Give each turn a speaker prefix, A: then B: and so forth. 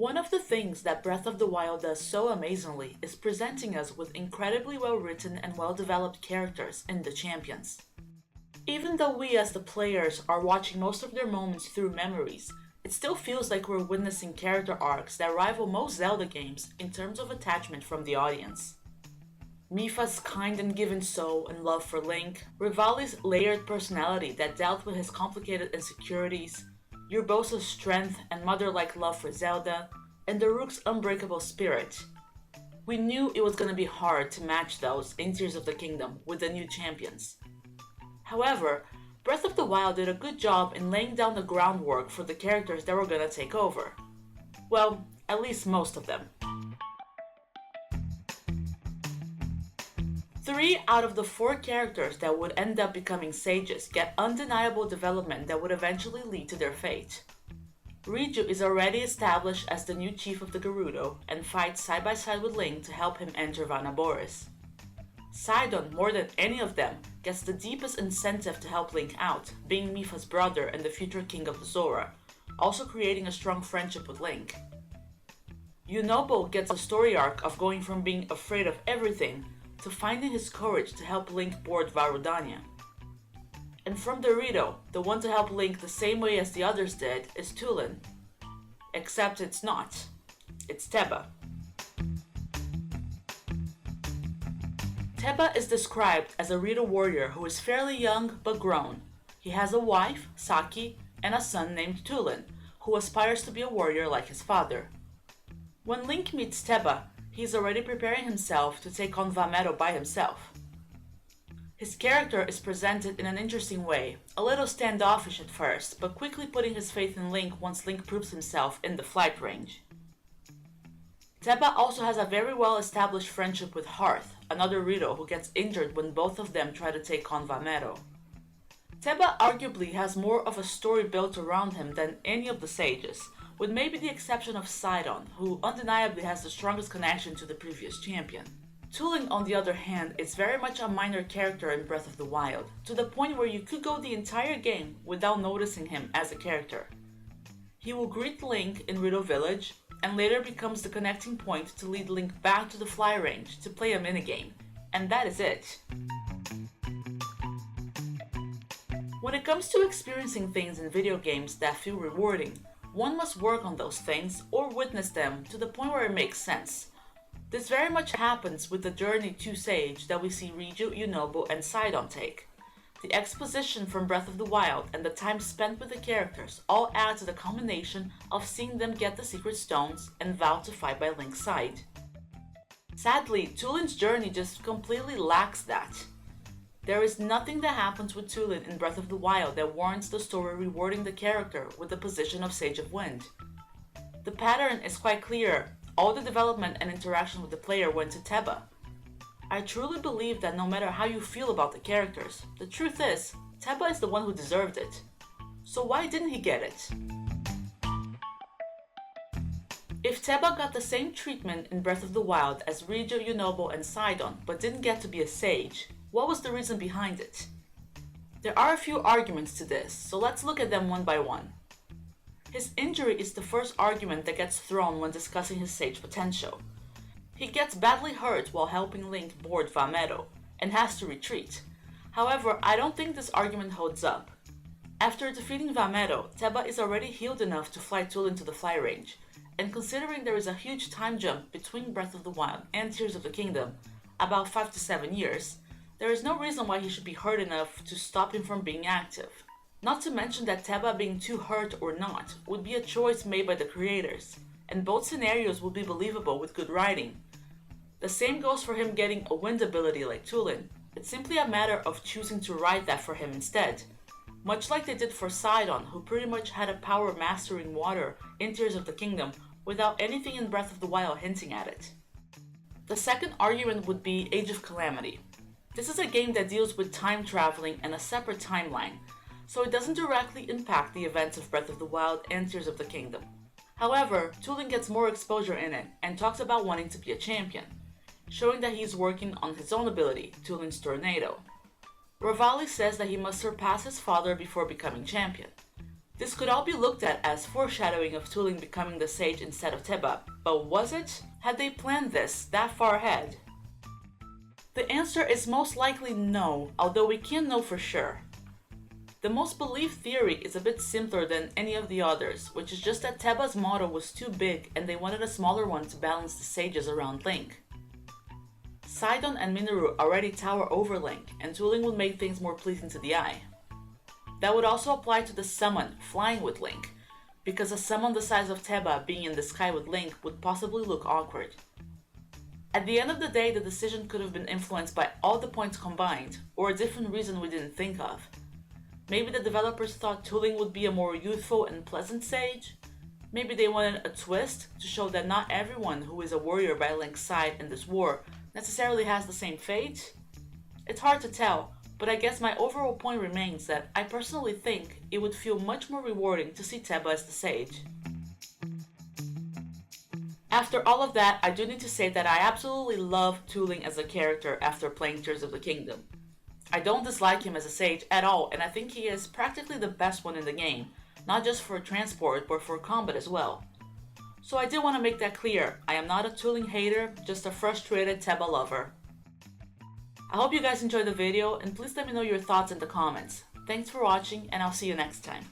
A: One of the things that Breath of the Wild does so amazingly is presenting us with incredibly well written and well developed characters in the champions. Even though we as the players are watching most of their moments through memories, it still feels like we're witnessing character arcs that rival most Zelda games in terms of attachment from the audience. Mipha's kind and given soul and love for Link, Revali's layered personality that dealt with his complicated insecurities, Urbosa's strength and mother-like love for Zelda, and Daruk's unbreakable spirit. We knew it was gonna be hard to match those in Tears of the Kingdom with the new champions. However, Breath of the Wild did a good job in laying down the groundwork for the characters that were gonna take over. Well, at least most of them. 3 out of the 4 characters that would end up becoming sages get undeniable development that would eventually lead to their fate. Riju is already established as the new chief of the Gerudo and fights side by side with Link to help him enter Vanaboris. Sidon, more than any of them, gets the deepest incentive to help Link out, being Mipha's brother and the future king of Zora, also creating a strong friendship with Link. Yunobo gets a story arc of going from being afraid of everything to finding his courage to help Link board Vah Rudania. And from Dorito, the one to help Link the same way as the others did is Tulin. Except it's not. It's Teba. Teba is described as a Rito warrior who is fairly young but grown. He has a wife, Saki, and a son named Tulin, who aspires to be a warrior like his father. When Link meets Teba, he is already preparing himself to take on Vah Medoh by himself. His character is presented in an interesting way, a little standoffish at first, but quickly putting his faith in Link once Link proves himself in the flight range. Teba also has a very well established friendship with Hearth, another Rito who gets injured when both of them try to take on Vah Medoh. Teba arguably has more of a story built around him than any of the sages, with maybe the exception of Sidon, who undeniably has the strongest connection to the previous champion. Tulin, on the other hand, is very much a minor character in Breath of the Wild, to the point where you could go the entire game without noticing him as a character. He will greet Link in Rito Village, and later becomes the connecting point to lead Link back to the fly range to play a minigame, and that is it. When it comes to experiencing things in video games that feel rewarding, one must work on those things or witness them to the point where it makes sense. This very much happens with the journey to Sage that we see Riju, Yunobo, and Sidon take. The exposition from Breath of the Wild and the time spent with the characters all add to the culmination of seeing them get the secret stones and vow to fight by Link's side. Sadly, Tulin's journey just completely lacks that. There is nothing that happens with Tulin in Breath of the Wild that warrants the story rewarding the character with the position of Sage of Wind. The pattern is quite clear. All the development and interaction with the player went to Teba. I truly believe that no matter how you feel about the characters, the truth is, Teba is the one who deserved it. So why didn't he get it? If Teba got the same treatment in Breath of the Wild as Riju, Yunobo, and Sidon, but didn't get to be a sage, what was the reason behind it? There are a few arguments to this, so let's look at them one by one. His injury is the first argument that gets thrown when discussing his sage potential. He gets badly hurt while helping Link board Vah Medoh, and has to retreat. However, I don't think this argument holds up. After defeating Vah Medoh, Teba is already healed enough to fly Tulin to the fly range, and considering there is a huge time jump between Breath of the Wild and Tears of the Kingdom, about 5 to 7 years, there is no reason why he should be hurt enough to stop him from being active. Not to mention that Teba being too hurt or not would be a choice made by the creators, and both scenarios would be believable with good writing. The same goes for him getting a wind ability like Tulin. It's simply a matter of choosing to write that for him instead. Much like they did for Sidon, who pretty much had a power of mastering water in Tears of the Kingdom without anything in Breath of the Wild hinting at it. The second argument would be Age of Calamity. This is a game that deals with time traveling and a separate timeline, so it doesn't directly impact the events of Breath of the Wild and Tears of the Kingdom. However, Tulin gets more exposure in it and talks about wanting to be a champion, showing that he is working on his own ability, Tulin's Tornado. Revali says that he must surpass his father before becoming champion. This could all be looked at as foreshadowing of Tulin becoming the sage instead of Teba, but was it? Had they planned this that far ahead? The answer is most likely no, although we can't know for sure. The most believed theory is a bit simpler than any of the others, which is just that Teba's model was too big and they wanted a smaller one to balance the sages around Link. Sidon and Minoru already tower over Link, and Tulin would make things more pleasing to the eye. That would also apply to the summon, flying with Link, because a summon the size of Teba being in the sky with Link would possibly look awkward. At the end of the day, the decision could have been influenced by all the points combined, or a different reason we didn't think of. Maybe the developers thought Tulin would be a more youthful and pleasant sage. Maybe they wanted a twist to show that not everyone who is a warrior by Link's side in this war necessarily has the same fate. It's hard to tell, but I guess my overall point remains that I personally think it would feel much more rewarding to see Teba as the sage. After all of that, I do need to say that I absolutely love Tulin as a character after playing Tears of the Kingdom. I don't dislike him as a sage at all, and I think he is practically the best one in the game, not just for transport, but for combat as well. So I did want to make that clear, I am not a Tulin hater, just a frustrated Teba lover. I hope you guys enjoyed the video, and please let me know your thoughts in the comments. Thanks for watching, and I'll see you next time.